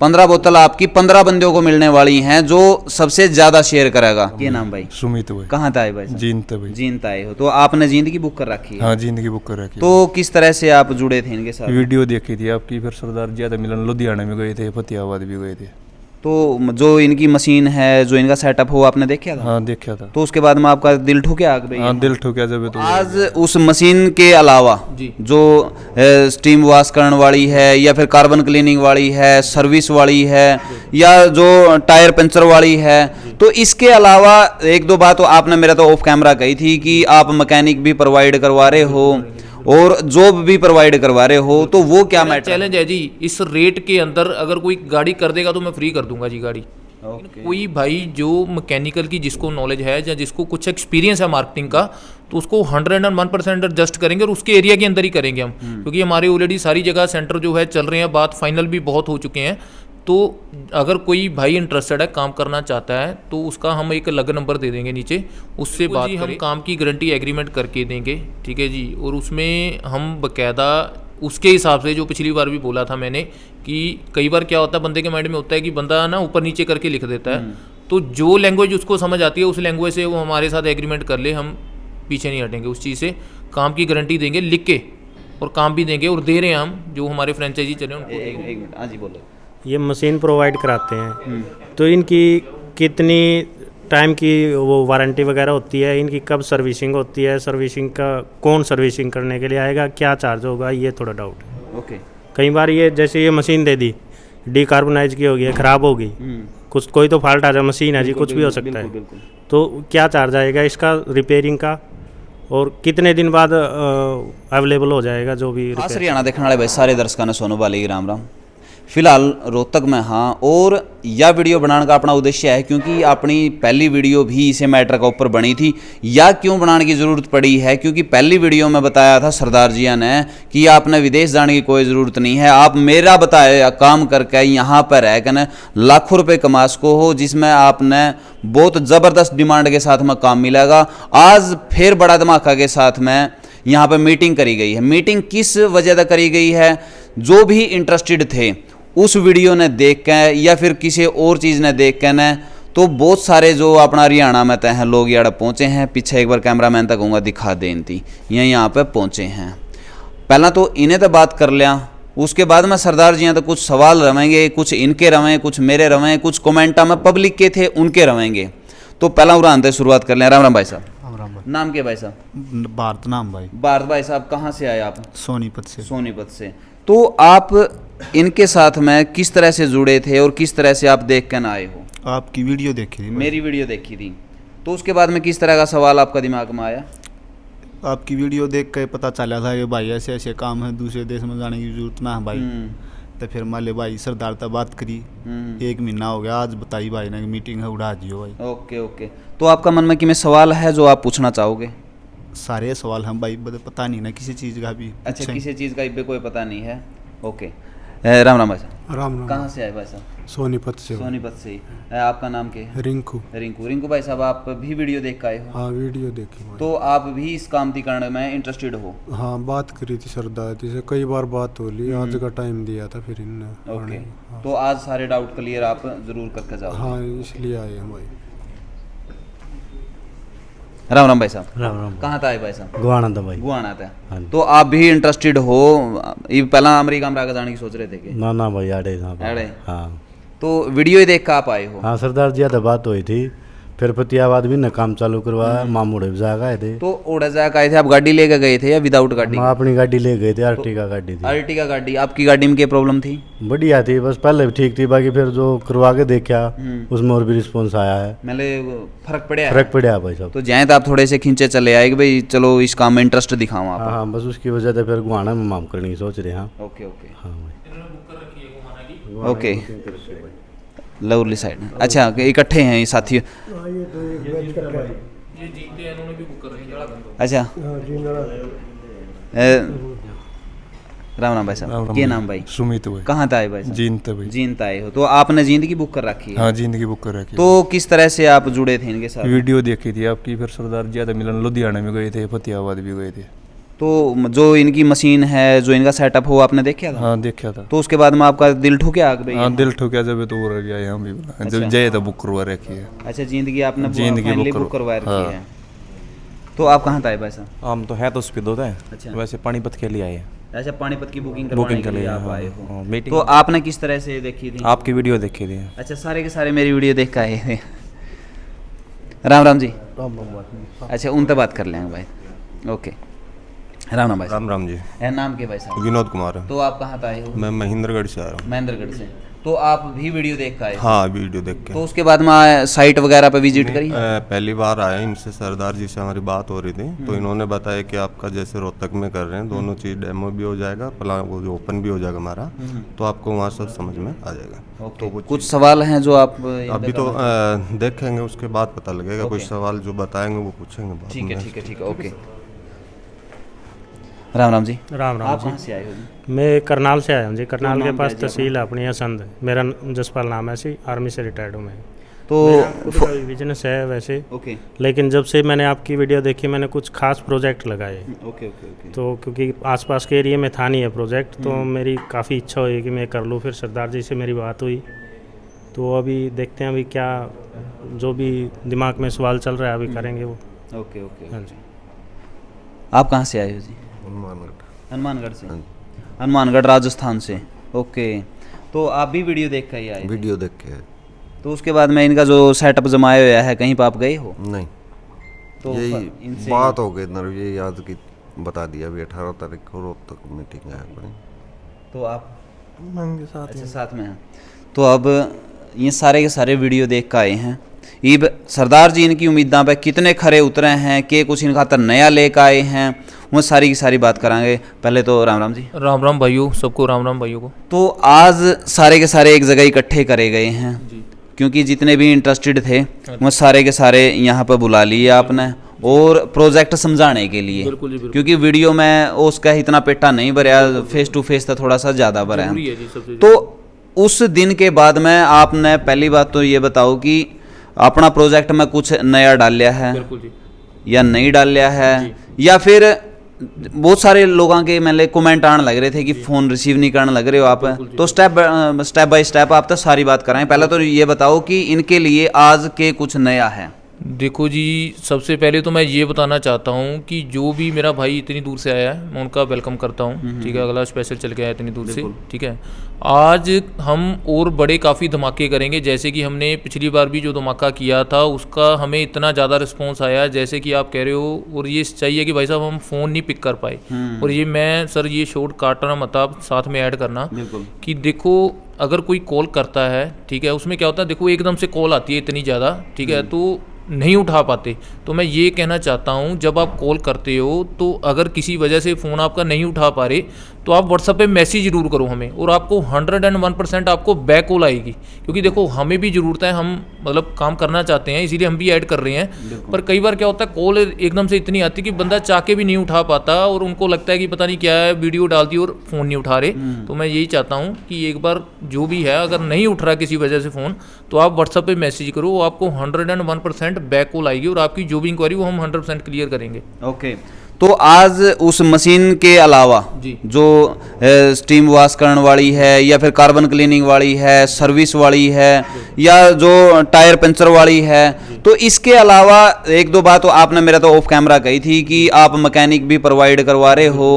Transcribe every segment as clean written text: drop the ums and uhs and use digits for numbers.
15 बोतल आपकी 15 बंदियों को मिलने वाली हैं जो सबसे ज्यादा शेयर करेगा। ये नाम भाई सुमित भाई। कहाँ था भाई? जींद भाई। जींद आए हो तो आपने जींद की बुक कर रखी है? हाँ, जींद की बुक कर रखी है। तो किस तरह से आप जुड़े थे इनके साथ? वीडियो देखी थी आपकी, फिर सरदार ज्यादा मिलन लुधियाना में गए थे, फतेहाबाद भी गए थे। तो जो इनकी मशीन है, जो इनका सेटअप हो, आपने देखा था? हाँ, देखा था। तो उसके बाद में आपका दिल ठुके आ गई? हाँ, दिल ठुका जब। तो आज उस मशीन के अलावा जो स्टीम वॉश करने वाली है या फिर कार्बन क्लीनिंग वाली है, सर्विस वाली है या जो टायर पंचर वाली है, तो इसके अलावा एक दो बात तो आपने मेरा तो ऑफ कैमरा कही थी कि आप मैकेनिक भी प्रोवाइड करवा रहे हो और जॉब भी प्रोवाइड करवा रहे हो, तो वो क्या मैटर? चैलेंज है जी, इस रेट के अंदर अगर कोई गाड़ी कर देगा तो मैं फ्री कर दूंगा जी गाड़ी। कोई भाई जो मैकेनिकल की जिसको नॉलेज है या जिसको कुछ एक्सपीरियंस है मार्केटिंग का, तो उसको 101% एडजस्ट करेंगे और उसके एरिया के अंदर ही करेंगे हम, क्योंकि हमारे ऑलरेडी सारी जगह सेंटर जो है चल रहे हैं, बात फाइनल भी बहुत हो चुके हैं। तो अगर कोई भाई इंटरेस्टेड है, काम करना चाहता है, तो उसका हम एक अलग नंबर दे देंगे नीचे, उससे बात हम काम की गारंटी एग्रीमेंट करके देंगे, ठीक है जी। और उसमें हम बकायदा उसके हिसाब से, जो पिछली बार भी बोला था मैंने कि कई बार क्या होता है बंदे के माइंड में होता है कि बंदा ना ऊपर नीचे करके लिख देता है, तो जो लैंग्वेज उसको समझ आती है उस लैंग्वेज से वो हमारे साथ एग्रीमेंट कर ले, हम पीछे नहीं हटेंगे उस चीज़ से। काम की गारंटी देंगे लिख के और काम भी देंगे, और दे रहे हैं हम जो हमारे फ्रेंचाइजी चले उनको। एक मिनट, हाँ जी बोलो। ये मशीन प्रोवाइड कराते हैं, तो इनकी कितनी टाइम की वो वारंटी वगैरह होती है, इनकी कब सर्विसिंग होती है, सर्विसिंग का कौन सर्विसिंग करने के लिए आएगा, क्या चार्ज होगा, ये थोड़ा डाउट है। ओके। कई बार ये जैसे ये मशीन दे दी, डिकार्बोनाइज की होगी, ख़राब होगी, कुछ कोई तो फॉल्ट आ जाए, मशीन है जी, कुछ भी हो सकता है, तो क्या चार्ज आएगा इसका रिपेयरिंग का, और कितने दिन बाद अवेलेबल हो जाएगा जो भी। खास हरियाणा देखने वाले भाई सारे दर्शकों ने सोनू बाली की राम राम। फिलहाल रोहतक में हाँ, और यह वीडियो बनाने का अपना उद्देश्य है क्योंकि अपनी पहली वीडियो भी इसे मैटर का ऊपर बनी थी। या क्यों बनाने की ज़रूरत पड़ी है, क्योंकि पहली वीडियो में बताया था सरदार जिया ने कि आपने विदेश जाने की कोई ज़रूरत नहीं है, आप मेरा बताए काम करके यहाँ पर रह कर लाखों रुपए कमा सको हो, जिसमें आपने बहुत ज़बरदस्त डिमांड के साथ में काम मिलेगा। आज फिर बड़ा धमाका के साथ में यहाँ पर मीटिंग करी गई है। मीटिंग किस वजह से करी गई है? जो भी इंटरेस्टेड थे उस वीडियो ने देख के या फिर किसी और चीज़ ने देख के न, तो बहुत सारे जो अपना हरियाणा में तय हैं लोग यहाँ पहुँचे हैं। पीछे एक बार कैमरा मैन तक कहूँगा दिखा दे इनती, ये यहाँ पे पहुँचे हैं। पहला तो इन्हें तो बात कर लिया, उसके बाद में सरदार जी यहाँ तो कुछ सवाल रवेंगे, कुछ इनके रवें, कुछ मेरे रवें, कुछ कमेंटा में पब्लिक के थे उनके रवेंगे। तो पहला उड़ान से शुरुआत कर लें। राम राम भाई साहब। नाम क्या भाई साहब? भारत नाम भाई। भारत भाई साहब कहाँ से आए आप? सोनीपत से। सोनीपत से। तो आप इनके साथ में किस तरह से जुड़े थे और किस तरह से आप देख कर आए हो? आपकी वीडियो देखी थी। मेरी वीडियो देखी थी, तो उसके बाद में किस तरह का सवाल आपका दिमाग में आया? आपकी वीडियो देख के पता चला था कि भाई ऐसे ऐसे काम है, दूसरे देश में जाने की जरूरत ना है भाई। तो फिर मान ले भाई सरदार तक बात करी, 1 महीना हो गया, आज बताई भाई ने मीटिंग है, उड़ा दियो भाई। Okay okay. तो आपका मन में कि में सवाल है जो आप पूछना चाहोगे? सारे सवाल हम भाई पता नहीं ना किसी चीज़ का भी। अच्छा, किसी चीज़ का इब्बे कोई पता नहीं है। ओके। राम राम भाई साहब। राम राम। कहाँ से आए भाई साहब? सोनीपत से। सोनीपत से। आपका नाम क्या है? रिंकू। रिंकू। रिंकू भाई साहब, आप भी वीडियो देख के आए हो? हाँ, वीडियो देखी भाई। तो आप भी इस काम की करने में इंटरेस्टेड हो? हाँ, बात करी थी सरदार जी से, कई बार बात हो ली, आज का टाइम दिया था फिर इनने। ओके। तो आज सारे डाउट क्लियर आप जरूर करके जाओ। हाँ, इसलिए आए हम भाई। राम राम भाई साहब। राम राम। कहाँ था भाई साहब? गुआना था भाई। गुआना था। हाँ जी। तो आप भी इंटरेस्टेड हो? ये पहला अमेरिका में जाने की सोच रहे थे कि? ना भाई, आड़े था। आड़े? हाँ। तो वीडियो ही देख कर आप आए हो? हाँ, सरदार जी तो बात हुई थी, फिर फतेहाबाद भी न काम चालू करवाया, मामूड़े भी जा गए थे। तो ओडा जा आए थे आप? गाड़ी लेके गए थे या विदाउट गाड़ी? हम अपनी गाड़ी ले गए थे, आर्टिका गाड़ी थी। आर्टिका गाड़ी। आपकी गाड़ी में क्या प्रॉब्लम थी? बढ़िया थी, बस पहले भी ठीक थी, बाकी फिर जो करवा के देखा उसमें और भी रिस्पॉन्स आया है, मतलब फर्क पड़ा? फर्क पड़ा भाई साहब। तो जाए तो आप थोड़े से खींचे चले आए कि भाई चलो इस काम में इंटरेस्ट दिखाऊं आप? हाँ, बस उसकी वजह से फिर गुआना में माम करने की सोच रहे हैं। Okay okay. हाँ भाई। ओके। Lovely side. अच्छा, इकट्ठे हैं ये साथी? ये जीते हैं, इन्होंने भी बुक कर रखी है। अच्छा। राम राम भाई साहब। क्या नाम भाई? सुमित भाई। कहाँ था भाई? जींद भाई। जींद आए हो तो आपने जींद की बुक कर रखी है? हाँ, जींद की बुक कर रखी है। तो किस तरह से आप जुड़े थे इनके साथ? वीडियो देखी थी आपकी, फिर सरदार ज्यादा मिलन लुधियाना में गए थे, फतेहाबाद भी गए थे। तो जो इनकी मशीन है, जो इनका सेटअप हो, आपने देखा था? हाँ देखा था। तो उसके बाद में आपका दिल ठुके आ गई? हाँ दिल ठोकिया जब तो वो रह गया यहाँ भी बोला जब जाए तो बुक करवा रखी है। अच्छा, जिंदगी आपने जिंदगी फाइनली बुक बुक करवा रखी हाँ। है। तो आप कहाँ था भाई साहब? हम तो है तो स्पीड होता है। अच्छा। वैसे पानीपत के लिए आए हैं। अच्छा, पानीपत की बुकिंग करवाने बुकिंग के के लिए लिए आप हाँ, आए हो। हाँ, मीटिंग तो आपने किस तरह से देखी थी? आपकी वीडियो देखी थी। अच्छा, सारे के सारे मेरी वीडियो देख के आए थे। राम राम जी। अच्छा, उन तक बात कर लेंगे भाई। ओके, राम राम भाई साहब। राम राम जी। नाम के भाई साहब? विनोद कुमार। तो आप कहाँ से आए हो? मैं महेंद्रगढ़ से आ रहा हूँ। महेंद्रगढ़ से। तो आप भी वीडियो देख के आए हो? हाँ वीडियो देख के। तो उसके बाद में साइट वगैरह पे विजिट करी? पहली बार आए, इनसे सरदार जी से हमारी बात हो रही थी, तो इन्होंने बताया कि आपका जैसे रोहतक में कर रहे हैं दोनों चीज़ डेमो भी हो जाएगा, प्लान वो जो ओपन भी हो जाएगा हमारा, तो आपको वहाँ सब समझ में आ जाएगा। तो कुछ सवाल हैं जो आप अभी तो देखेंगे, उसके बाद पता लगेगा। कुछ सवाल जो बताएंगे वो पूछेंगे बाद ठीक है में। ठीक है ठीक है, ओके। राम राम जी। राम राम आप जी। कहाँ से आए हो जी? मैं करनाल से आया हूँ जी। करनाल नाम के पास क्या है जी तहसील है अपनी असंध। मेरा जसपाल नाम है सी, आर्मी से रिटायर्ड हूँ मैं। तो खुद का बिजनेस है वैसे, ओके लेकिन जब से मैंने आपकी वीडियो देखी मैंने कुछ खास प्रोजेक्ट लगाए। Okay okay okay. तो क्योंकि आसपास के एरिया में था नहीं है प्रोजेक्ट, तो मेरी काफ़ी इच्छा हुई कि मैं कर लूँ। फिर सरदार जी से मेरी बात हुई, तो अभी देखते हैं अभी क्या जो भी दिमाग में सवाल चल रहा है अभी करेंगे वो। Okay okay. हाँ जी। आप कहाँ से आए हो जी? हनुमानगढ़ से। हनुमानगढ़ राजस्थान से, ओके। तो आप भी वीडियो देख कर ही आए थे? वीडियो देख के। तो उसके बाद में इनका जो सेटअप जमाया हुआ है, कहीं पर आप गए हो? नहीं, तो यही इनसे बात हो गई ना, ये याद की बता दिया। अभी 18 तारीख को रोहतक मीटिंग है अपनी। तो आप अच्छा साथ में हैं। तो अब ये सारे के सारे वीडियो देख कर आए हैं। इब सरदार जी इनकी उम्मीदां पे कितने खरे उतरे हैं, के कुछ इनका खातर नया लेकर आए हैं, वो सारी की सारी बात करांगे। पहले तो राम राम जी। राम राम भाइयों, सबको राम राम भाइयों को। तो आज सारे के सारे एक जगह इकट्ठे करे गए हैं, क्योंकि जितने भी इंटरेस्टेड थे वो सारे के सारे यहाँ पर बुला लिए आपने, और प्रोजेक्ट समझाने के लिए। बिल्कुल जी, बिल्कुल। क्योंकि वीडियो में उसका इतना पेटा नहीं भरा, फेस टू फेस तो थोड़ा सा ज़्यादा भरा है। जरूरी है जी, सबसे तो उस दिन के बाद में आपने पहली बात तो ये बताओ कि अपना प्रोजेक्ट में कुछ नया डाल लिया है बिल्कुल जी। या नहीं डाल लिया है, या फिर बहुत सारे लोगों के मैंने कमेंट आने लग रहे थे कि फ़ोन रिसीव नहीं करने लग रहे हो आप। तो स्टेप बाय स्टेप आप तो सारी बात कराएं। पहले तो ये बताओ कि इनके लिए आज के कुछ नया है। देखो जी, सबसे पहले तो मैं ये बताना चाहता हूँ कि जो भी मेरा भाई इतनी दूर से आया है मैं उनका वेलकम करता हूँ। ठीक है, अगला स्पेशल चल के आया इतनी दूर से। ठीक है, आज हम और बड़े काफ़ी धमाके करेंगे। जैसे कि हमने पिछली बार भी जो धमाका किया था उसका हमें इतना ज़्यादा रिस्पॉन्स आया, जैसे कि आप कह रहे हो। और ये चाहिए कि भाई साहब हम फ़ोन नहीं पिक कर पाए। और ये मैं सर ये शॉर्ट काटना मत आप साथ में ऐड करना कि देखो अगर कोई कॉल करता है, ठीक है, उसमें क्या होता है, देखो एकदम से कॉल आती है इतनी ज़्यादा, ठीक है, तो नहीं उठा पाते। तो मैं ये कहना चाहता हूँ जब आप कॉल करते हो तो अगर किसी वजह से फ़ोन आपका नहीं उठा पा रहे तो आप व्हाट्सएप पे मैसेज ज़रूर करो हमें, और आपको 101% आपको बैक कॉल आएगी। क्योंकि देखो हमें भी ज़रूरत है, हम मतलब काम करना चाहते हैं, इसीलिए हम भी ऐड कर रहे हैं। पर कई बार क्या होता है कॉल एकदम से इतनी आती है कि बंदा चाह के भी नहीं उठा पाता, और उनको लगता है कि पता नहीं क्या है, वीडियो डाल दी और फ़ोन नहीं उठा रहे। तो मैं यही चाहता हूँ कि एक बार जो भी है, अगर नहीं उठ रहा किसी वजह से फ़ोन, तो आप व्हाट्सएप पे मैसेज करो, वो आपको 101% बैक कॉल आएगी, और आपकी जो भी इंक्वायरी वो हम 100% क्लियर करेंगे। ओके। तो आज उस मशीन के अलावा जी। जो स्टीम वॉश करने वाली है, या फिर कार्बन क्लीनिंग वाली है, सर्विस वाली है, या जो टायर पंचर वाली है, तो इसके अलावा एक दो बात तो आपने मेरा तो ऑफ कैमरा कही थी कि आप मैकेनिक भी प्रोवाइड करवा रहे हो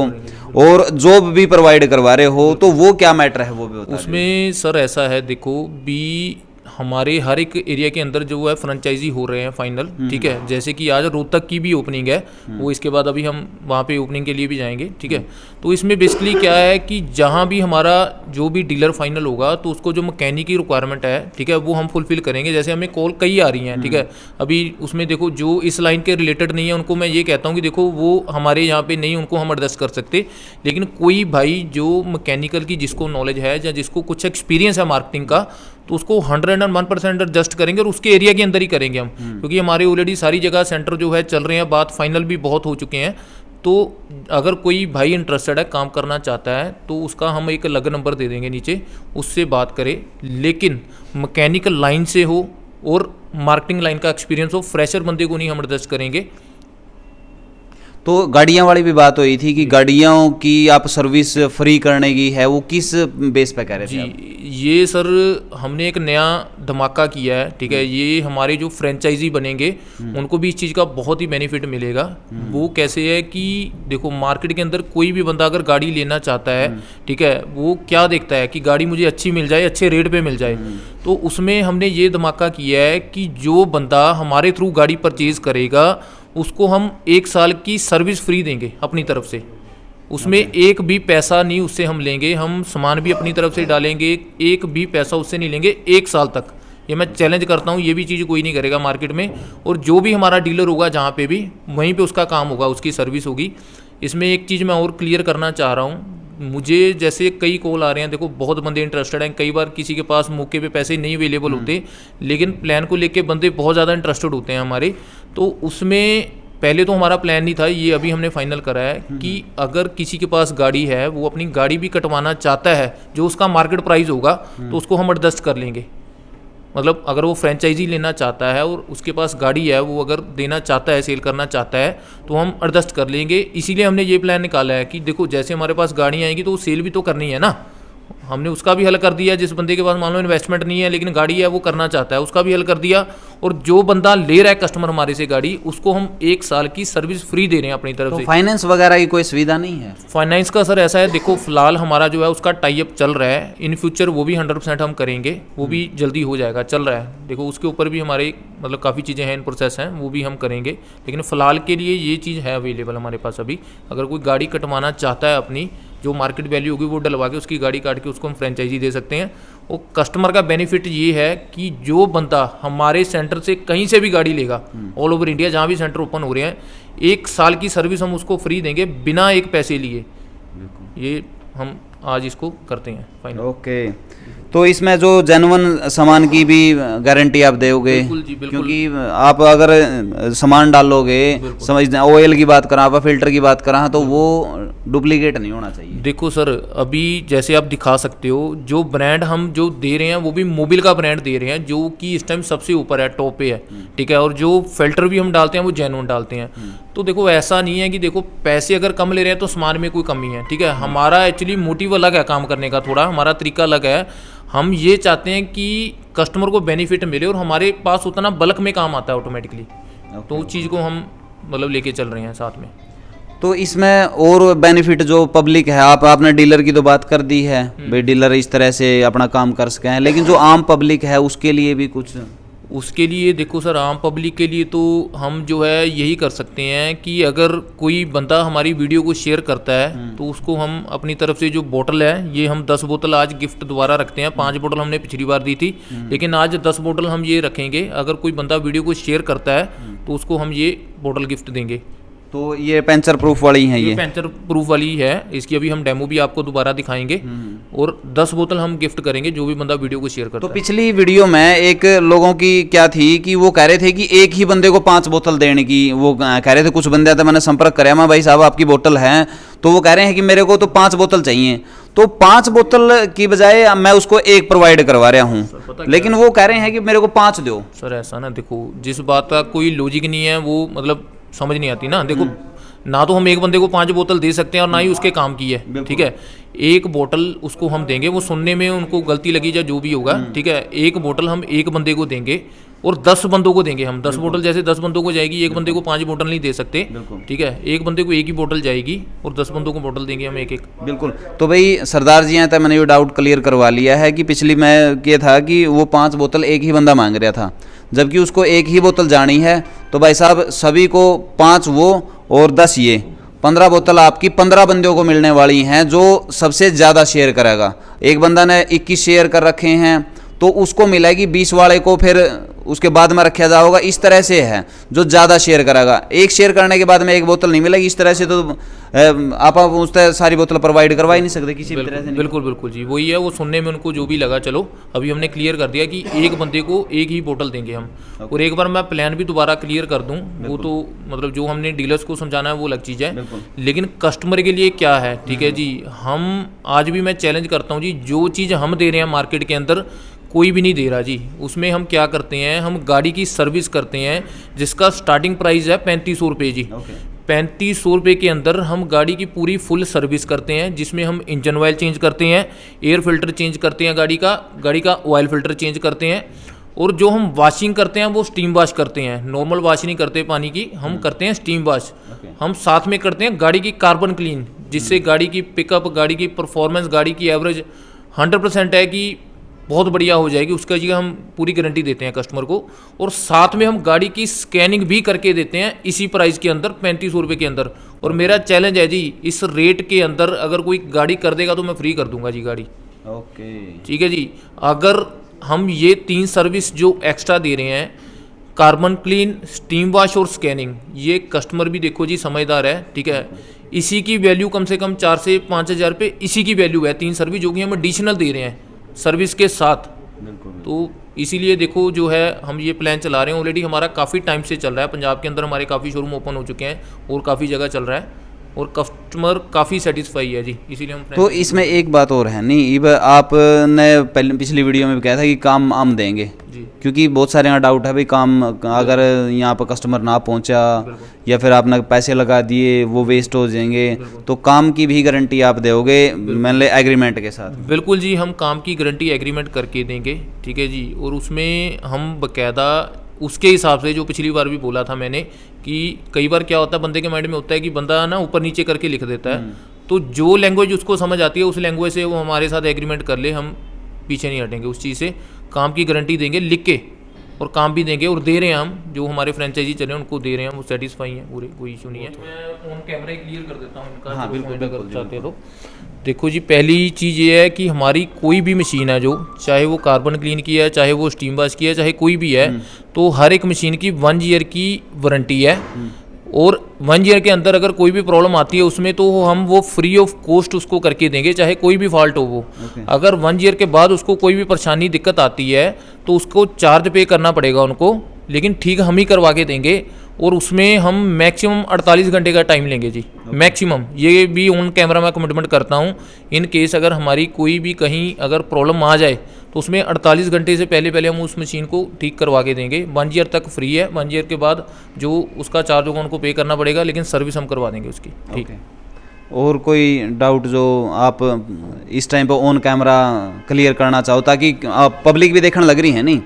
और जॉब भी प्रोवाइड करवा रहे हो, तो वो क्या मैटर है वो भी बता उसमें सर ऐसा है, देखो भी हमारे हर एक एरिया के अंदर जो है फ्रेंचाइजी हो रहे हैं फाइनल। ठीक है, जैसे कि आज रोहतक की भी ओपनिंग है, वो इसके बाद अभी हम वहाँ पे ओपनिंग के लिए भी जाएंगे। ठीक है, तो इसमें बेसिकली क्या है कि जहाँ भी हमारा जो भी डीलर फाइनल होगा तो उसको जो मैकेनिक की रिक्वायरमेंट है, ठीक है, वो हम फुलफिल करेंगे। जैसे हमें कॉल कई आ रही हैं, ठीक है, अभी उसमें देखो जो इस लाइन के रिलेटेड नहीं है उनको मैं ये कहता हूँ कि देखो वो हमारे यहाँ पे नहीं, उनको हम एडजस्ट कर सकते। लेकिन कोई भाई जो मैकेनिकल की जिसको नॉलेज है या जिसको कुछ एक्सपीरियंस है मार्केटिंग का, तो उसको 101% एडजस्ट करेंगे और उसके एरिया के अंदर ही करेंगे हम, क्योंकि हमारे ऑलरेडी सारी जगह सेंटर जो है चल रहे हैं, बात फाइनल भी बहुत हो चुके हैं। तो अगर कोई भाई इंटरेस्टेड है, काम करना चाहता है, तो उसका हम एक अलग नंबर दे देंगे नीचे, उससे बात करें। लेकिन मैकेनिकल लाइन से हो और मार्केटिंग लाइन का एक्सपीरियंस हो, फ्रेशर बंदे को नहीं हम एडजस्ट करेंगे। तो गाड़ियाँ वाली भी बात हुई थी कि गाड़ियों की आप सर्विस फ्री करने की है, वो किस बेस पे कह रहे थे जी आप? ये सर हमने एक नया धमाका किया है, ठीक है। ये हमारे जो फ्रेंचाइजी बनेंगे उनको भी इस चीज़ का बहुत ही बेनिफिट मिलेगा। वो कैसे है कि देखो मार्केट के अंदर कोई भी बंदा अगर गाड़ी लेना चाहता है, ठीक है, वो क्या देखता है कि गाड़ी मुझे अच्छी मिल जाए, अच्छे रेट पे मिल जाए। तो उसमें हमने ये धमाका किया है कि जो बंदा हमारे थ्रू गाड़ी परचेज करेगा उसको हम 1 साल की सर्विस फ्री देंगे अपनी तरफ से। उसमें एक भी पैसा नहीं उससे हम लेंगे, हम सामान भी अपनी तरफ से डालेंगे, एक भी पैसा उससे नहीं लेंगे 1 साल तक। ये मैं चैलेंज करता हूँ, ये भी चीज़ कोई नहीं करेगा मार्केट में। और जो भी हमारा डीलर होगा जहाँ पे भी, वहीं पे उसका काम होगा, उसकी सर्विस होगी। इसमें एक चीज़ मैं और क्लियर करना चाह रहा हूँ, मुझे जैसे कई कॉल आ रहे हैं, देखो बहुत बंदे इंटरेस्टेड हैं, कई बार किसी के पास मौके पे पैसे नहीं अवेलेबल होते, लेकिन प्लान को लेके बंदे बहुत ज़्यादा इंटरेस्टेड होते हैं हमारे। तो उसमें पहले तो हमारा प्लान नहीं था, ये अभी हमने फाइनल करा है कि अगर किसी के पास गाड़ी है, वो अपनी गाड़ी भी कटवाना चाहता है, जो उसका मार्केट प्राइस होगा तो उसको हम एडजस्ट कर लेंगे। मतलब अगर वो फ्रेंचाइजी लेना चाहता है और उसके पास गाड़ी है, वो अगर देना चाहता है, सेल करना चाहता है, तो हम एडजस्ट कर लेंगे। इसीलिए हमने ये प्लान निकाला है कि देखो जैसे हमारे पास गाड़ी आएंगी तो वो सेल भी तो करनी है ना। हमने उसका भी हल कर दिया, जिस बंदे के पास मान लो इन्वेस्टमेंट नहीं है लेकिन गाड़ी है, वो करना चाहता है, उसका भी हल कर दिया। और जो बंदा ले रहा है कस्टमर हमारे से गाड़ी, उसको हम 1 साल की सर्विस फ्री दे रहे हैं अपनी तरफ तो से। फाइनेंस वगैरह की कोई सुविधा नहीं है? फाइनेंस का सर ऐसा है, देखो फिलहाल हमारा जो है उसका टाई अप चल रहा है, इन फ्यूचर वो भी 100% हम करेंगे, वो भी जल्दी हो जाएगा, चल रहा है। देखो उसके ऊपर भी हमारे मतलब काफ़ी चीज़ें हैं, इन प्रोसेस हैं, वो भी हम करेंगे। लेकिन फ़िलहाल के लिए ये चीज़ है अवेलेबल हमारे पास अभी। अगर कोई गाड़ी कटवाना चाहता है अपनी, जो मार्केट वैल्यू होगी वो डलवा के उसकी गाड़ी काट के उसको हम फ्रेंचाइजी दे सकते हैं। और कस्टमर का बेनिफिट ये है कि जो बंदा हमारे सेंटर से कहीं से भी गाड़ी लेगा, ऑल ओवर इंडिया जहाँ भी सेंटर ओपन हो रहे हैं, 1 साल की सर्विस हम उसको फ्री देंगे बिना एक पैसे लिए। ये हम आज इसको करते हैं फाइनल। ओके, तो इसमें जो जेन्युइन सामान की भी गारंटी आप दोगे? बिल्कुल जी, बिल्कुल। क्योंकि आप अगर सामान डालोगे, समझ ऑयल की बात करा, आप फिल्टर की बात करा, तो वो डुप्लीकेट नहीं होना चाहिए। देखो सर, अभी जैसे आप दिखा सकते हो, जो ब्रांड हम जो दे रहे हैं वो भी मोबिल का ब्रांड दे रहे हैं, जो कि इस टाइम सबसे ऊपर है, टॉप पे है, ठीक है। और जो फिल्टर भी हम डालते हैं वो जेन्युइन डालते हैं। तो देखो ऐसा नहीं है कि देखो पैसे अगर कम ले रहे हैं तो सामान में कोई कमी है, ठीक है। हमारा एक्चुअली मोटिव अलग है काम करने का, थोड़ा हमारा तरीका अलग है। हम ये चाहते हैं कि कस्टमर को बेनिफिट मिले और हमारे पास उतना बल्क में काम आता है ऑटोमेटिकली। तो उस चीज़ को हम मतलब लेके चल रहे हैं साथ में। तो इसमें और बेनिफिट जो पब्लिक है, आपने डीलर की तो बात कर दी है, भाई डीलर इस तरह से अपना काम कर सके हैं, लेकिन जो आम पब्लिक है उसके लिए भी कुछ? उसके लिए देखो सर, आम पब्लिक के लिए तो हम जो है यही कर सकते हैं कि अगर कोई बंदा हमारी वीडियो को शेयर करता है तो उसको हम अपनी तरफ से जो बोतल है, ये हम 10 बोतल आज गिफ्ट दोबारा रखते हैं। 5 बोतल हमने पिछली बार दी थी, लेकिन आज 10 बोतल हम ये रखेंगे। अगर कोई बंदा वीडियो को शेयर करता है तो उसको हम ये बोतल गिफ्ट देंगे। तो ये पंचर प्रूफ वाली है? ये पंचर प्रूफ वाली है, इसकी अभी हम डेमो भी आपको दोबारा दिखाएंगे। और 10 बोतल हम गिफ्ट करेंगे जो भी बंदा वीडियो को शेयर करता है। तो पिछली वीडियो में एक लोगों की क्या थी कि वो कह रहे थे कि एक ही बंदे को 5 बोतल देने की, वो कह रहे थे, कुछ बंदे आते, मैंने संपर्क कराया, मैं भाई साहब आपकी बोतल है, तो वो कह रहे हैं कि मेरे को तो 5 बोतल चाहिए। तो 5 बोतल की बजाय मैं उसको 1 प्रोवाइड करवा रहा हूँ, लेकिन वो कह रहे हैं कि मेरे को 5 दो। सर ऐसा ना, देखो जिस बात का कोई लॉजिक नहीं है वो मतलब समझ नहीं आती ना। देखो ना तो हम एक बंदे को 5 बोतल दे सकते हैं और ना ही उसके काम की है, ठीक है। 1 बोतल उसको हम देंगे, वो सुनने में उनको गलती लगी या जो भी होगा, ठीक है। 1 बोतल हम 1 बंदे को देंगे और 10 बंदों को देंगे हम। 10 बोतल जैसे 10 बंदों को जाएगी, एक बंदे को 5 बोतल नहीं दे सकते, ठीक है। एक बंदे को 1 ही बोतल जाएगी और 10 बंदों को बोतल देंगे हम 1-1। बिल्कुल। तो भाई सरदार जी हैं, तो मैंने ये डाउट क्लियर करवा लिया है कि पिछली मैं ये था कि वो 5 बोतल एक ही बंदा मांग रहा था, जबकि उसको 1 ही बोतल जानी है। तो भाई साहब सभी को 5 वो और 10 ये, 15 बोतल आपकी 15 बंदों को मिलने वाली हैं, जो सबसे ज़्यादा शेयर करेगा। एक बंदा ने 21 शेयर कर रखे हैं तो उसको मिलेगी, 20 वाले को फिर उसके बाद में रखा जाएगा। इस तरह से है, जो ज़्यादा शेयर करेगा, एक शेयर करने के बाद में 1 बोतल नहीं मिलेगी। इस तरह से तो आप उस तरह सारी बोतल प्रोवाइड करवा ही नहीं सकते किसी भी तरह से। बिल्कुल बिल्कुल जी, वही है। वो सुनने में उनको जो भी लगा, चलो अभी हमने क्लियर कर दिया कि 1 बंदे को 1 ही बोतल देंगे हम। और एक बार मैं प्लान भी दोबारा क्लियर कर दूं, वो तो मतलब जो हमने डीलर्स को समझाना है वो अलग चीज़ है, लेकिन कस्टमर के लिए क्या है, ठीक है जी। हम आज भी मैं चैलेंज करता हूँ जी, जो चीज़ हम दे रहे हैं मार्केट के अंदर कोई भी नहीं दे रहा जी। उसमें हम क्या करते हैं, हम गाड़ी की सर्विस करते हैं जिसका स्टार्टिंग प्राइस है 3500 रुपये जी। 3500 रुपये के अंदर हम गाड़ी की पूरी फुल सर्विस करते हैं, जिसमें हम इंजन ऑयल चेंज करते हैं, एयर फिल्टर चेंज करते हैं, गाड़ी का ऑयल फिल्टर चेंज करते हैं, और जो हम वॉशिंग करते हैं वो स्टीम वॉश करते हैं। नॉर्मल वॉश नहीं करते पानी की, हम करते हैं स्टीम वॉश। हम साथ में करते हैं गाड़ी की कार्बन क्लीन, जिससे गाड़ी की पिकअप, गाड़ी की परफॉर्मेंस, गाड़ी की एवरेज 100% है कि बहुत बढ़िया हो जाएगी, उसका जी हम पूरी गारंटी देते हैं कस्टमर को। और साथ में हम गाड़ी की स्कैनिंग भी करके देते हैं इसी प्राइस के अंदर, 3500 रुपये के अंदर। और मेरा चैलेंज है जी, इस रेट के अंदर अगर कोई गाड़ी कर देगा तो मैं फ्री कर दूंगा जी गाड़ी। ओके, ठीक है जी। अगर हम ये 3 सर्विस जो एक्स्ट्रा दे रहे हैं, कार्बन क्लीन, स्टीम वॉश और स्कैनिंग, ये कस्टमर भी देखो जी समझदार है, ठीक है। इसी की वैल्यू कम से कम 4 से 5 हज़ार रुपये इसी की वैल्यू है, 3 सर्विस जो कि हम एडिशनल दे रहे हैं सर्विस के साथ। तो इसीलिए देखो जो है हम ये प्लान चला रहे हैं, ऑलरेडी हमारा काफ़ी टाइम से चल रहा है। पंजाब के अंदर हमारे काफ़ी शोरूम ओपन हो चुके हैं और काफ़ी जगह चल रहा है और कस्टमर काफ़ी सेटिस्फाई है जी, इसीलिए हम तो इसमें एक बात और है नहीं, अब आपने पिछली वीडियो में भी कहा था कि काम हम देंगे जी, क्योंकि बहुत सारे यहाँ डाउट है भाई, काम अगर यहाँ पर कस्टमर ना पहुँचा या फिर आपने पैसे लगा दिए वो वेस्ट हो जाएंगे, तो काम की भी गारंटी आप दोगे मान ले एग्रीमेंट के साथ? बिल्कुल जी, हम काम की गारंटी एग्रीमेंट करके देंगे, ठीक है जी। और उसमें हम बकायदा उसके हिसाब से, जो पिछली बार भी बोला था मैंने कि कई बार क्या होता है बंदे के माइंड में होता है कि बंदा ना ऊपर नीचे करके लिख देता है, तो जो लैंग्वेज उसको समझ आती है उस लैंग्वेज से वो हमारे साथ एग्रीमेंट कर ले, हम पीछे नहीं हटेंगे उस चीज़ से। काम की गारंटी देंगे लिख के, और काम भी देंगे और दे रहे हैं हम, जो हमारे फ्रेंचाइजी चले हैं उनको दे रहे हैं, वो सेटिस्फाई हैं पूरे, कोई इशू नहीं है। मैं ऑन कैमरा क्लियर कर देता हूँ इनका। हाँ बिल्कुल, अगर चाहते हैं तो देखो जी, पहली चीज़ ये है कि हमारी कोई भी मशीन है, जो चाहे वो कार्बन क्लीन की है, चाहे वो स्टीम वॉश की है, चाहे कोई भी है, तो हर एक मशीन की 1 ईयर की वारंटी है। और 1 ईयर के अंदर अगर कोई भी प्रॉब्लम आती है उसमें, तो हम वो फ्री ऑफ कॉस्ट उसको करके देंगे, चाहे कोई भी फॉल्ट हो वो। अगर 1 ईयर के बाद उसको कोई भी परेशानी दिक्कत आती है तो उसको चार्ज पे करना पड़ेगा उनको, लेकिन ठीक हम ही करवा के देंगे। और उसमें हम मैक्सिमम 48 घंटे का टाइम लेंगे जी, मैक्सिमम। ये भी ऑन कैमरा मैं कमिटमेंट करता हूँ, इन केस अगर हमारी कोई भी कहीं अगर प्रॉब्लम आ जाए तो उसमें 48 घंटे से पहले हम उस मशीन को ठीक करवा के देंगे। 1 ईयर तक फ्री है, 1 ईयर के बाद जो उसका चार्ज होगा उनको पे करना पड़ेगा, लेकिन सर्विस हम करवा देंगे उसकी, ठीक। और कोई डाउट जो आप इस टाइम पर ऑन कैमरा क्लियर करना चाहो, ताकि पब्लिक भी देखने लग रही है, नहीं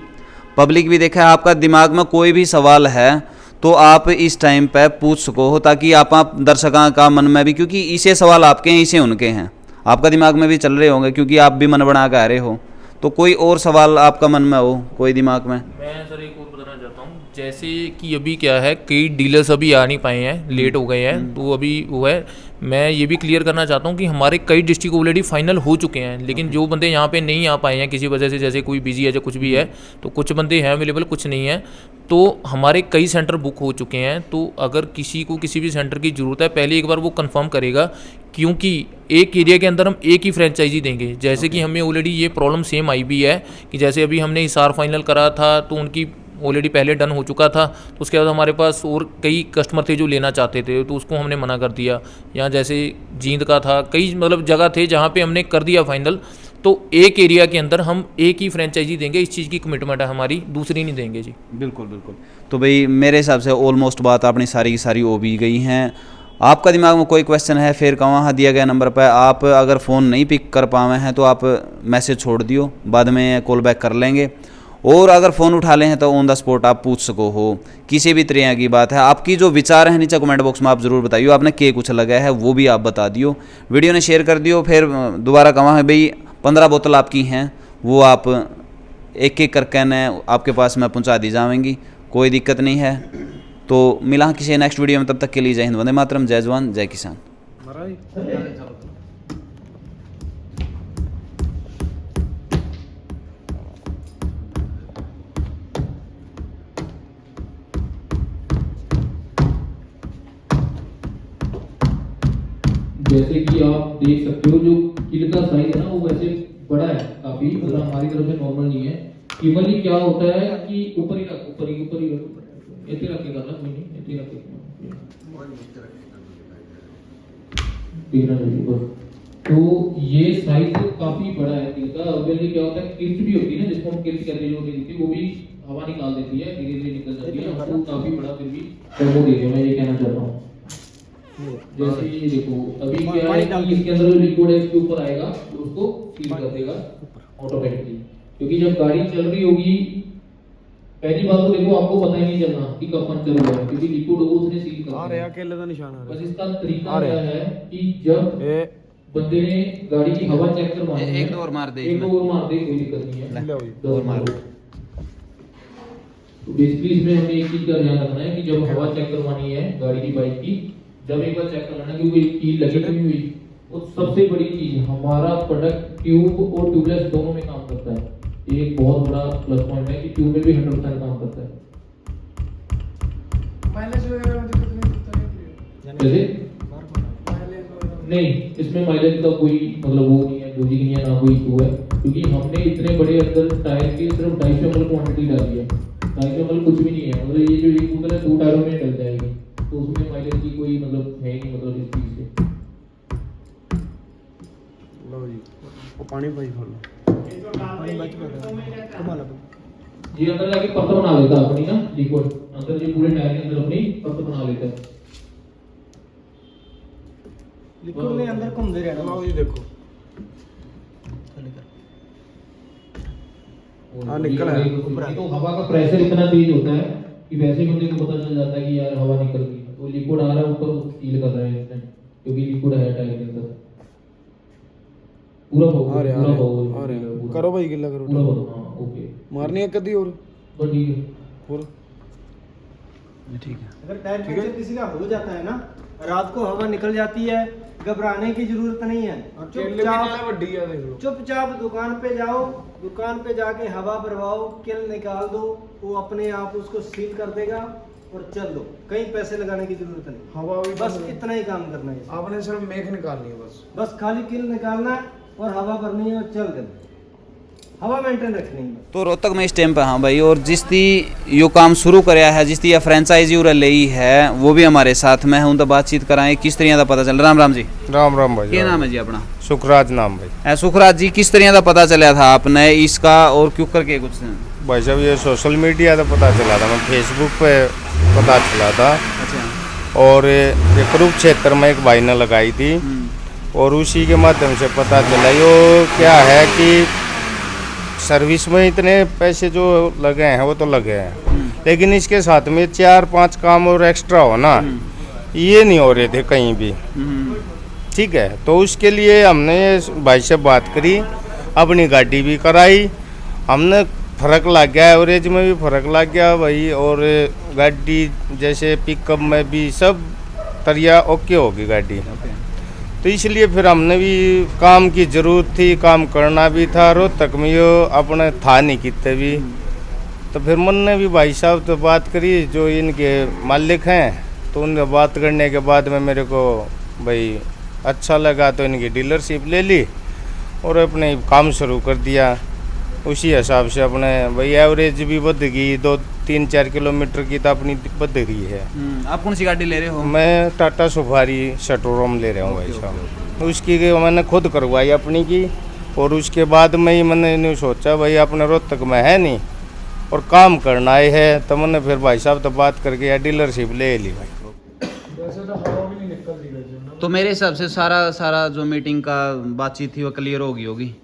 पब्लिक भी देखा, आपका दिमाग में कोई भी सवाल है तो आप इस टाइम पे पूछ सको हो, ताकि आप दर्शकों का मन में भी, क्योंकि इसे सवाल आपके हैं इसे उनके हैं, आपका दिमाग में भी चल रहे होंगे क्योंकि आप भी मन बना के आ रहे हो, तो कोई और सवाल आपका मन में हो कोई दिमाग में? मैं सर एक और बताना चाहता हूँ, जैसे कि अभी क्या है, कई डीलर्स अभी आ नहीं पाए हैं, लेट हो गए हैं, तो अभी वो है, मैं ये भी क्लियर करना चाहता हूँ कि हमारे कई डिस्ट्रिक्ट ऑलरेडी फाइनल हो चुके हैं, लेकिन जो बंदे यहाँ पे नहीं आ पाए हैं किसी वजह से, जैसे कोई बिजी है या कुछ भी है, तो कुछ बंदे हैं अवेलेबल, कुछ नहीं है, तो हमारे कई सेंटर बुक हो चुके हैं। तो अगर किसी को किसी भी सेंटर की ज़रूरत है, पहले एक बार वो कंफर्म करेगा, क्योंकि एक एरिया के अंदर हम एक ही फ्रेंचाइजी देंगे। जैसे कि हमें ऑलरेडी ये प्रॉब्लम सेम आई भी है कि जैसे अभी हमने हिसार फाइनल करा था तो उनकी ऑलरेडी पहले डन हो चुका था, तो उसके बाद हमारे पास और कई कस्टमर थे जो लेना चाहते थे, तो उसको हमने मना कर दिया। यहाँ जैसे जींद का था, कई मतलब जगह थे जहाँ पे हमने कर दिया फाइनल, तो एक एरिया के अंदर हम एक ही फ्रेंचाइजी देंगे, इस चीज़ की कमिटमेंट है हमारी, दूसरी नहीं देंगे जी। बिल्कुल बिल्कुल। तो भाई मेरे हिसाब से ऑलमोस्ट बात अपनी सारी की सारी हो भी गई हैं। आपका दिमाग में कोई क्वेश्चन है फिर वहाँ दिया गया नंबर पर आप अगर फ़ोन नहीं पिक कर पाए हैं तो आप मैसेज छोड़ दियो, बाद में कॉल बैक कर लेंगे। और अगर फ़ोन उठा ले हैं तो ऑन द स्पॉट आप पूछ सको हो, किसी भी तरह की बात है। आपकी जो विचार है नीचे कमेंट बॉक्स में आप ज़रूर बताइए, आपने क्या कुछ लगा है वो भी आप बता दियो, वीडियो ने शेयर कर दियो। फिर दोबारा कहा है भाई 15 बोतल आपकी हैं, वो आप एक एक करके ने आपके पास में पहुंचा दी जाएंगी, कोई दिक्कत नहीं है। तो मिला किसी नेक्स्ट वीडियो में, तब तक के लिए जय हिंद, वंदे मातरम, जय जवान जय किसान। जैसे कि आप देख सकते हो, जो किल का साइज है ना वो वैसे बड़ा है काफी, मतलब हमारी तरफ से नॉर्मल नहीं है। कीमली क्या होता है कि ऊपर ही रख, ऊपर ही रख, ऐसे रख के करना, कोई नहीं, ऐसे रख के तो ये साइज काफी बड़ा है किल का। ऑब्वियसली क्या होता है, किर्च भी होती है ना, जिसको हम किर्च कहते हैं, वो भी हवा निकाल देती है, धीरे धीरे निकल जाती है, तो काफी बड़ा फिर भी टर्बो दे दिया, मैं ये कहना चाहता हूँ। जैसे ये देखो अभी क्या है कि इसके अंदर जो लिक्विड है इसके ऊपर आएगा तो उसको सील कर देगा ऑटोमेटिकली, क्योंकि जब गाड़ी चल रही होगी पहली बात तो देखो आपको पता ही नहीं चलना कि कब पंचर हुआ है, क्योंकि लिक्विड होगा उसने सील कर दिया। अकेले का निशान बस इसका तरीका क्या है कि जब बंदे ने गाड़ी की हवा चेक करवानी है, एक दो और मार दे, एक दो और मार दे, कोई दिक्कत नहीं है, और मारो। तो बेसिकली इसमें हमें एक चीज का ध्यान रखना है कि जब हवा चेक करवानी है गाड़ी की, बाइक की, जब एक बार चेक कर लेना कि कोई कील लगी तो नहीं हुई। और सबसे बड़ी चीज हमारा प्रोडक्ट ट्यूब और ट्यूबलेस दोनों में काम करता है, एक बहुत बड़ा प्लस पॉइंट है कि ट्यूब में भी 100% काम करता है। माइलेज वगैरह में दिक्कत नहीं होता है? जैसे नहीं, इसमें माइलेज का कोई मतलब वो नहीं है, लॉजिक नहीं है, ना कोई इशू है, क्योंकि हमने इतने बड़े अंदर टायर के सिर्फ 250 ml क्वांटिटी डाली है। 250 ml कुछ भी नहीं है, मतलब ये जो एक बोतल है 2 टायरों में डल जाएगी, तो उसमें माइलेज की कोई मतलब है ही नहीं, मतलब इस चीज से। लो जी वो पानी भाई खोलो ये अंदर जाके परत बना लेता है अपनी ना, लिक्विड अंदर ये पूरे टायर के अंदर अपनी परत बना लेता है। लिक्विड में अंदर घूमते रहना। लो ये देखो हाँ, निकल है। तो हवा का प्रेशर इतना तेज होता है कि वैसे बंदे को पता चल जाता है कि यार हवा निकल गई, तो लिक्विड आ रहा है ऊपर सील कर रहा है इसने, क्योंकि लिक्विड है टायर के अंदर पूरा आ रहे पूरा करो भाई गिल्ला करो पूरा हां ओके मारनी है कदी और बस ठीक है। और ठीक है। अगर टायर पंचर किसी का हो जाता है ना, रात को हवा निकल जाती है, घबराने की जरूरत नहीं है। चुपचाप दुकान पे जाओ, दुकान पे जाके हवा भरवाओ, किल निकाल दो, वो अपने आप उसको सील कर देगा और चल दो, कहीं पैसे लगाने की जरूरत नहीं। हवा भी बस इतना ही काम करना है, आपने सिर्फ मेख निकालनी है बस खाली किल निकालना है और हवा भरनी है और चल देना, हवा मेंटेन रखनी है। तो रोहतक में इस टाइम पे हाँ भाई, और जिस दी यो काम शुरू कराया है, जिस दी ये फ्रेंचाइजी उरे ली है, वो भी हमारे साथ में है, उनसे बातचीत कराएं किस तरह का पता चल। राम राम जी। राम राम भाई। क्या नाम है जी अपना? सुखराज नाम भाई। सुखराज जी, किस तरह का पता चला था आपने इसका और क्यों करके कुछ? भाई साहब ये सोशल मीडिया से पता चला था, मैं फेसबुक पे पता चला था। अच्छा। और ये कुरुक्षेत्र में एक भाई ने लगाई थी और उसी के माध्यम से पता चला। यो क्या है कि सर्विस में इतने पैसे जो लगे हैं वो तो लगे हैं, लेकिन इसके साथ में 4-5 काम और एक्स्ट्रा हो ना, ये नहीं हो रहे थे कहीं भी। ठीक है, तो उसके लिए हमने भाई से बात करी, अपनी गाड़ी भी कराई, हमने फ़र्क लग गया, एवरेज में भी फ़र्क लग गया भाई, और गाड़ी जैसे पिकअप में भी सब तरिया ओके होगी गाड़ी। तो इसलिए फिर हमने भी काम की ज़रूरत थी, काम करना भी था, रोहतक में यो अपने था नहीं कितने भी, तो फिर मन ने भी भाई साहब तो बात करी जो इनके मालिक हैं, तो उनसे बात करने के बाद में मेरे को भाई अच्छा लगा, तो इनकी डीलरशिप ले ली और अपने काम शुरू कर दिया। उसी हिसाब से अपने भाई एवरेज भी बढ़ गई, 2-3-4 किलोमीटर की तो अपनी बढ़ रही है। आप कौन सी गाड़ी ले रहे हो? मैं टाटा सफारी शटोरम ले रहा हूँ भाई साहब। उसकी मैंने खुद करवाई अपनी की, और उसके बाद में ही मैंने नहीं सोचा भाई अपने रोहतक में है नहीं और काम करना ही है, तो मैंने फिर भाई साहब तो बात करके या डीलरशिप ले ली भाई। तो मेरे हिसाब से सारा जो मीटिंग का बातचीत थी वो क्लियर होगी होगी।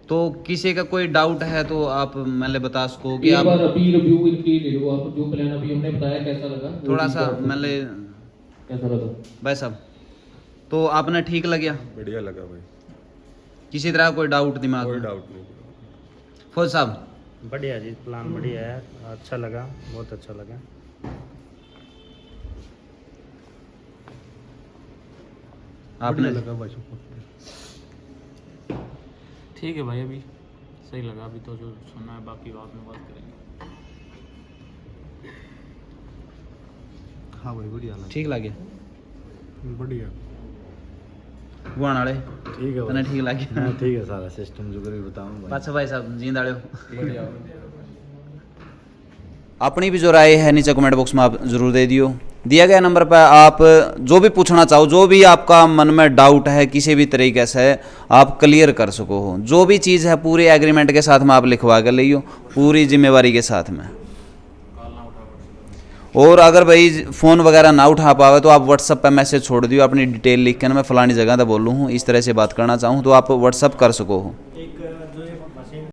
तो किसी का कोई डाउट है तो आप मैंने बता सको कि आप अभी रिव्यू इनकी ले लो, आप जो प्लान अभी हमने बताया कैसा लगा, थोड़ा सा मैंने कैसा लगा भाई साहब? तो आपने ठीक लगा? बढ़िया लगा भाई, किसी तरह कोई डाउट दिमाग कोई में? डाउट नहीं। फौज साहब? बढ़िया जी, प्लान बढ़िया है, अच्छा लगा, बहुत अच्छा लगा। आपने लगा भाई ठीक है भाई, अभी सही लगा, अभी तो जो सुनना है बाकी बाद में बात करेंगे। हाँ भाई बढ़िया लगा। ठीक लगे? बढ़िया गुआण वाले ठीक है तने ठीक लगे? हाँ ठीक है, सारा सिस्टम जो करी बताऊँ पाछा भाई साहब जींद आड़ो। अपनी भी जो राय है नीचे कमेंट बॉक्स में आप ज़रूर दे दियो। दिया गया नंबर पर आप जो भी पूछना चाहो, जो भी आपका मन में डाउट है किसी भी तरीके से आप क्लियर कर सको हो, जो भी चीज़ है पूरे एग्रीमेंट के साथ में आप लिखवा कर लियो, पूरी जिम्मेवारी के साथ में। और अगर भाई फ़ोन वगैरह ना उठा पावे तो आप व्हाट्सअप पे मैसेज छोड़ दियो अपनी डिटेल लिख के ना मैं फ़लानी जगह तो बोलूँ हूँ, इस तरह से बात करना चाहूँ तो आप व्हाट्सअप कर सको हो।